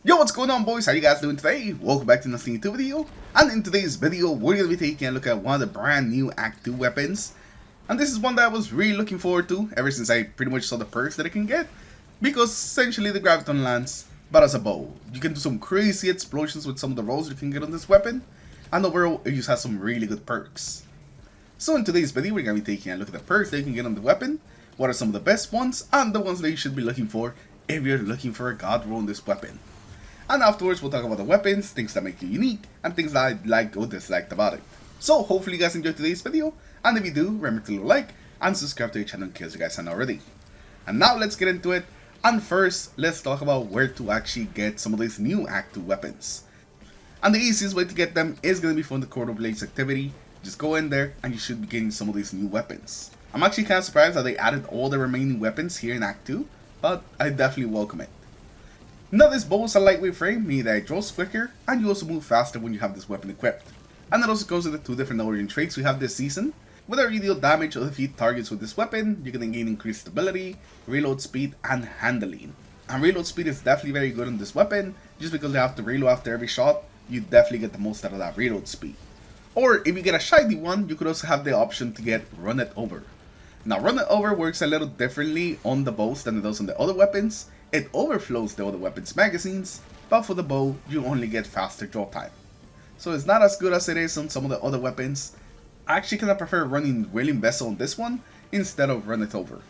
Yo, what's going on, boys? How you guys doing today? Welcome back to another YouTube video. And in today's video, we're going to be taking a look at one of the brand new Act 2 weapons. And this is one that I was really looking forward to ever since I pretty much saw the perks that I can get. Because essentially the Graviton lands, but as a bow. You can do some crazy explosions with some of the rolls you can get on this weapon. And overall, it just has some really good perks. So in today's video, we're going to be taking a look at the perks that you can get on the weapon. What are some of the best ones, and the ones that you should be looking for if you're looking for a god roll on this weapon. And afterwards, we'll talk about the weapons, things that make you unique, and things that I liked or disliked about it. So hopefully you guys enjoyed today's video, and if you do, remember to leave a like and subscribe to the channel in case you guys haven't already. And now let's get into it, and first, let's talk about where to actually get some of these new Act 2 weapons. And the easiest way to get them is going to be from the Quarter Blades activity. Just go in there, and you should be getting some of these new weapons. I'm actually kind of surprised that they added all the remaining weapons here in Act 2, but I definitely welcome it. Now this bow is a lightweight frame, meaning that it draws quicker, and you also move faster when you have this weapon equipped. And it also comes with the two different origin traits we have this season. Whether you deal damage or defeat targets with this weapon, you're going to gain increased stability, reload speed, and handling. And reload speed is definitely very good on this weapon, just because you have to reload after every shot, you definitely get the most out of that reload speed. Or if you get a shiny one, you could also have the option to get Run It Over. Now Run It Over works a little differently on the bows than it does on the other weapons. It overflows the other weapons magazines, but for the bow, you only get faster draw time. So it's not as good as it is on some of the other weapons. I actually kind of prefer running Willing Vessel on this one instead of Run It Over.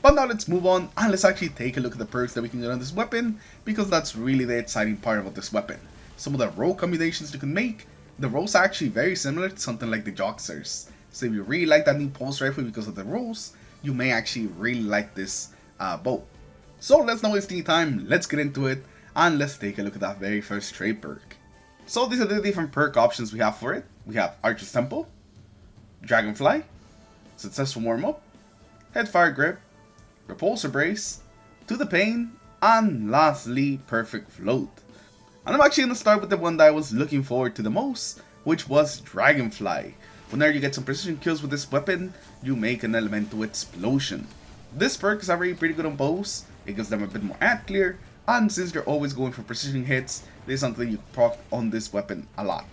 But now let's move on and let's actually take a look at the perks that we can get on this weapon, because that's really the exciting part about this weapon. Some of the roll combinations you can make. The rolls are actually very similar to something like the Joxers. So if you really like that new pulse rifle because of the rolls, you may actually really like this bow. So let's not waste any time, let's get into it, and let's take a look at that very first trade perk. So these are the different perk options we have for it. We have Archer's Temple, Dragonfly, Successful Warm-Up, Headfire Grip, Repulsor Brace, To the Pain, and lastly, Perfect Float. And I'm actually going to start with the one that I was looking forward to the most, which was Dragonfly. Whenever you get some precision kills with this weapon, you make an elemental explosion. This perk is already pretty good on bows. It gives them a bit more ant clear, and since they're always going for precision hits, this is something you can proc on this weapon a lot.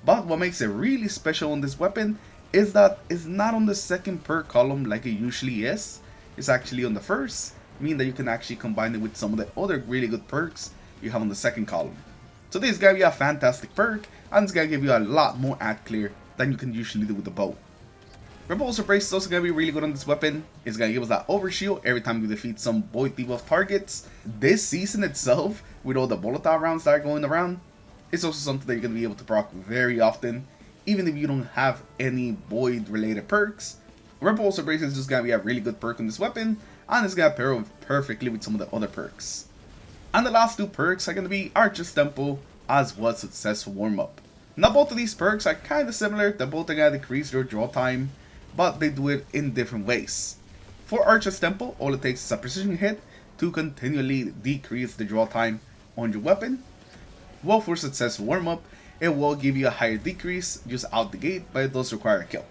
But what makes it really special on this weapon is that it's not on the second perk column like it usually is. It's actually on the first, meaning that you can actually combine it with some of the other really good perks you have on the second column. So this is going to be a fantastic perk, and it's going to give you a lot more ant clear than you can usually do with the bow. Repulsor Brace is also going to be really good on this weapon. It's going to give us that overshield every time you defeat some void debuff targets. This season itself, with all the volatile rounds that are going around, it's also something that you're going to be able to proc very often, even if you don't have any void related perks. Repulsor Brace is just going to be a really good perk on this weapon, and it's going to pair perfectly with some of the other perks. And the last two perks are going to be Archer's Temple as well as Successful Warm-Up. Now both of these perks are kind of similar, they're both going to decrease your draw time, but they do it in different ways. For Archer's Temple, all it takes is a precision hit to continually decrease the draw time on your weapon. While for Successful Warm-Up, it will give you a higher decrease just out the gate, but it does require a kill.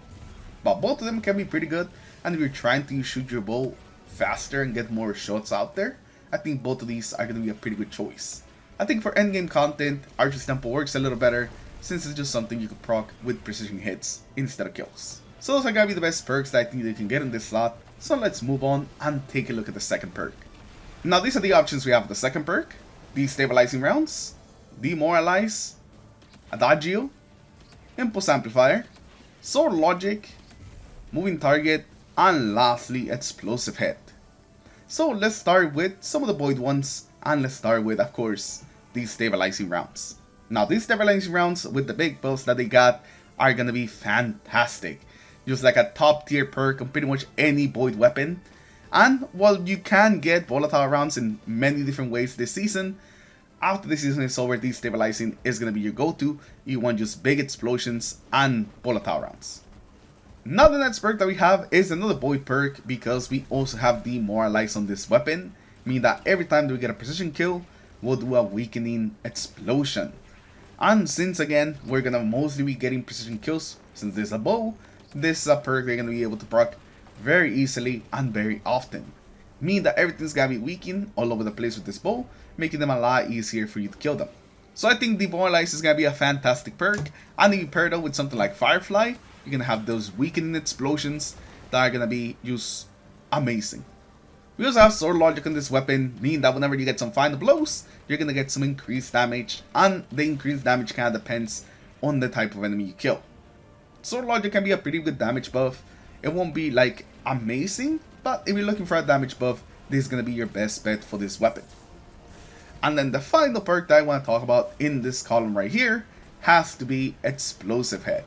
But both of them can be pretty good, and if you're trying to shoot your bow faster and get more shots out there, I think both of these are going to be a pretty good choice. I think for endgame content, Archer's Temple works a little better, since it's just something you could proc with precision hits instead of kills. So those are going to be the best perks that I think you can get in this slot, so let's move on and take a look at the second perk. Now these are the options we have for the second perk: Destabilizing Rounds, Demoralize, Adagio, Impulse Amplifier, Sword Logic, Moving Target, and lastly Explosive Hit. So let's start with some of the void ones, and let's start with, of course, Destabilizing Rounds. Now these Destabilizing Rounds with the big buffs that they got are going to be fantastic. Just like a top tier perk on pretty much any void weapon. And while you can get volatile rounds in many different ways this season, after the season is over, Destabilizing is going to be your go-to. You want just big explosions and volatile rounds. Now the next perk that we have is another void perk, because we also have Demoralize on this weapon, meaning that every time that we get a precision kill, we'll do a weakening explosion. And since again, we're going to mostly be getting precision kills since there's a bow, this is a perk they're going to be able to proc very easily and very often. Meaning that everything's going to be weakened all over the place with this bow, making them a lot easier for you to kill them. So I think Demoralize is going to be a fantastic perk, and if you pair it up with something like Firefly, you're going to have those weakening explosions that are going to be just amazing. We also have Sword Logic on this weapon, meaning that whenever you get some final blows, you're going to get some increased damage, and the increased damage kind of depends on the type of enemy you kill. Sword Logic can be a pretty good damage buff. It won't be like amazing, but if you're looking for a damage buff, this is going to be your best bet for this weapon. And then the final perk that I want to talk about in this column right here has to be Explosive Head.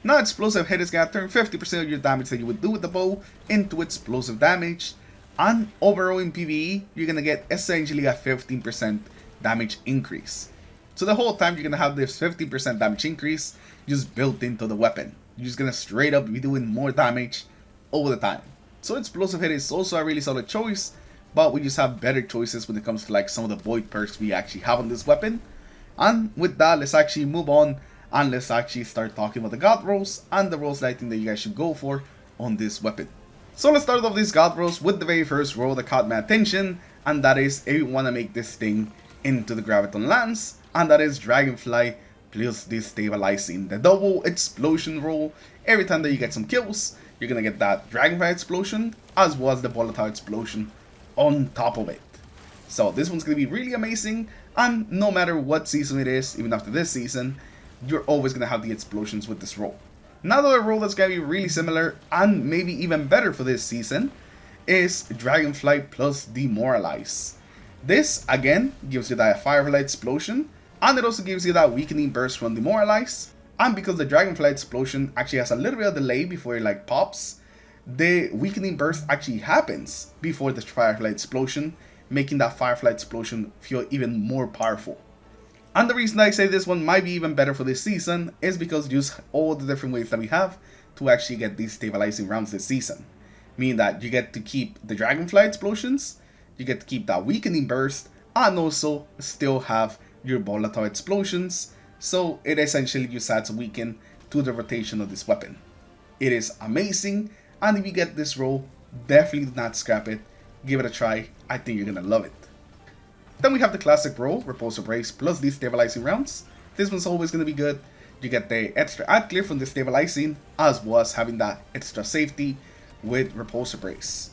Now Explosive Head is going to turn 50% of your damage that you would do with the bow into explosive damage, and overall in PvE you're going to get essentially a 15% damage increase. So the whole time you're going to have this 15% damage increase just built into the weapon. You're just going to straight up be doing more damage all the time. So Explosive Head is also a really solid choice, but we just have better choices when it comes to like some of the void perks we actually have on this weapon. And with that, let's actually move on and let's actually start talking about the god rolls and the rolls that I think that you guys should go for on this weapon. So let's start off these god rolls with the very first roll that caught my attention, and that is if you want to make this thing into the Graviton Lance, and that is Dragonfly plus Destabilizing, the double explosion roll. Every time that you get some kills, you're gonna get that Dragonfly explosion as well as the volatile explosion on top of it. So this one's gonna be really amazing, and no matter what season it is, even after this season, you're always gonna have the explosions with this roll. Another roll that's gonna be really similar and maybe even better for this season is Dragonfly plus Demoralize. This again gives you that Firefly explosion, and it also gives you that weakening burst from Demoralize. And because the Dragonfly explosion actually has a little bit of delay before it like pops, the weakening burst actually happens before the Firefly explosion, making that Firefly explosion feel even more powerful. And the reason I say this one might be even better for this season is because just all the different ways that we have to actually get these stabilizing rounds this season. Meaning that you get to keep the Dragonfly explosions, you get to keep that weakening burst, and also still have your volatile explosions. So it essentially just adds a weaken to the rotation of this weapon. It is amazing, and if you get this roll, definitely do not scrap it. Give it a try. I think you're gonna love it. Then we have the classic roll, Repulsor Brace plus Destabilizing rounds. This one's always gonna be good. You get the extra ad clear from Destabilizing, as well as having that extra safety with Repulsor Brace.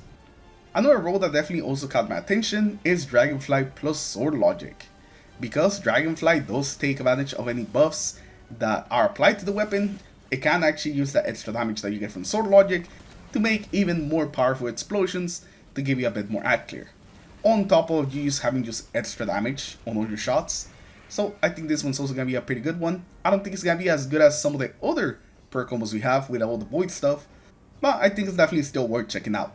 Another roll that definitely also caught my attention is Dragonfly plus Sword Logic. Because Dragonfly does take advantage of any buffs that are applied to the weapon, it can actually use that extra damage that you get from Sword Logic to make even more powerful explosions to give you a bit more ad clear. On top of you just having just extra damage on all your shots. So I think this one's also going to be a pretty good one. I don't think it's going to be as good as some of the other perk combos we have with all the void stuff, but I think it's definitely still worth checking out.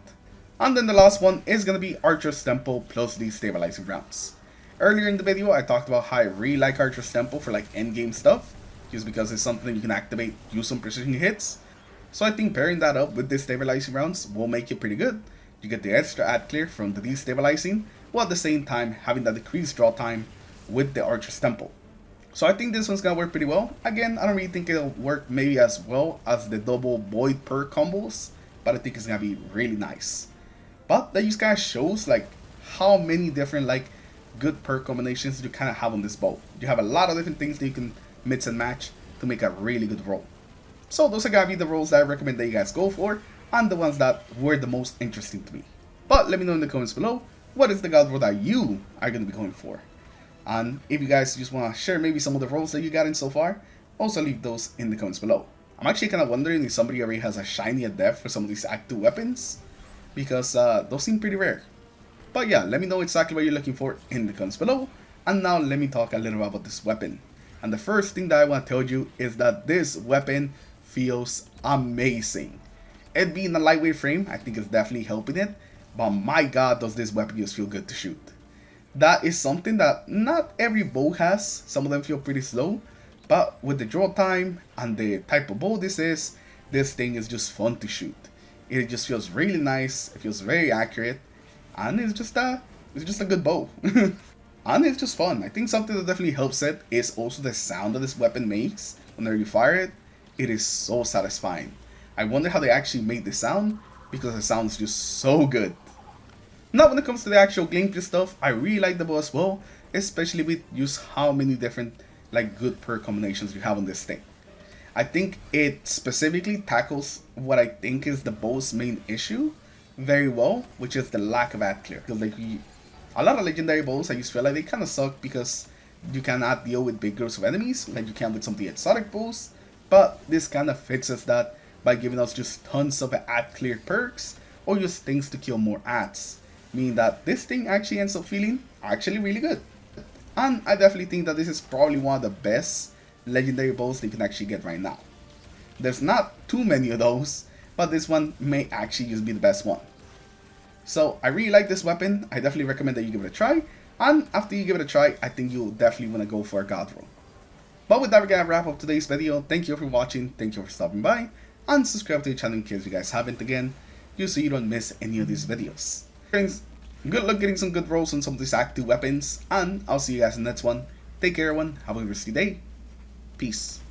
And then the last one is going to be Archer's Temple plus Destabilizing rounds. Earlier in the video, I talked about how I really like Archer's Temple for like endgame stuff, just because it's something you can activate, use some precision hits. So I think pairing that up with Destabilizing rounds will make it pretty good. You get the extra ad clear from the Destabilizing, while at the same time having that decreased draw time with the Archer's Temple. So I think this one's gonna work pretty well. Again, I don't really think it'll work maybe as well as the double void perk combos, but I think it's gonna be really nice. But that just kind of shows like how many different like good perk combinations you kind of have on this bow. You have a lot of different things that you can mix and match to make a really good roll. So those are gonna be the rolls that I recommend that you guys go for, and the ones that were the most interesting to me. But let me know in the comments below, what is the god roll that you are gonna be going for? And if you guys just want to share maybe some of the rolls that you got in so far, also leave those in the comments below. I'm actually kind of wondering if somebody already has a shiny at depth for some of these Act 2 weapons, because those seem pretty rare. But yeah, let me know exactly what you're looking for in the comments below. And now let me talk a little about this weapon. And the first thing that I want to tell you is that this weapon feels amazing. It being a lightweight frame, I think is definitely helping it. But my god, does this weapon just feel good to shoot. That is something that not every bow has. Some of them feel pretty slow. But with the draw time and the type of bow this is, this thing is just fun to shoot. It just feels really nice. It feels very accurate. And it's just a good bow. And it's just fun. I think something that definitely helps it is also the sound that this weapon makes. Whenever you fire it, it is so satisfying. I wonder how they actually made the sound, because it sounds just so good. Now when it comes to the actual gameplay stuff, I really like the bow as well, especially with just how many different like good perk combinations you have on this thing. I think it specifically tackles what I think is the bow's main issue very well, which is the lack of ad clear. Because like a lot of legendary bows, I just feel like they kind of suck because you cannot deal with big groups of enemies like you can with some of the exotic bows. But this kind of fixes that by giving us just tons of ad clear perks or just things to kill more ads, meaning that this thing actually ends up feeling actually really good. And I definitely think that this is probably one of the best legendary bows that you can actually get right now. There's not too many of those, but this one may actually just be the best one. So I really like this weapon. I definitely recommend that you give it a try, and after you give it a try, I think you'll definitely want to go for a god roll. But with that, we're gonna wrap up today's video. Thank you for watching, thank you for stopping by, and subscribe to the channel in case you guys haven't again, just so you don't miss any of these videos. Good luck getting some good rolls on some of these Act 2 weapons, and I'll see you guys in the next one. Take care everyone, have a good rest of your day. Peace.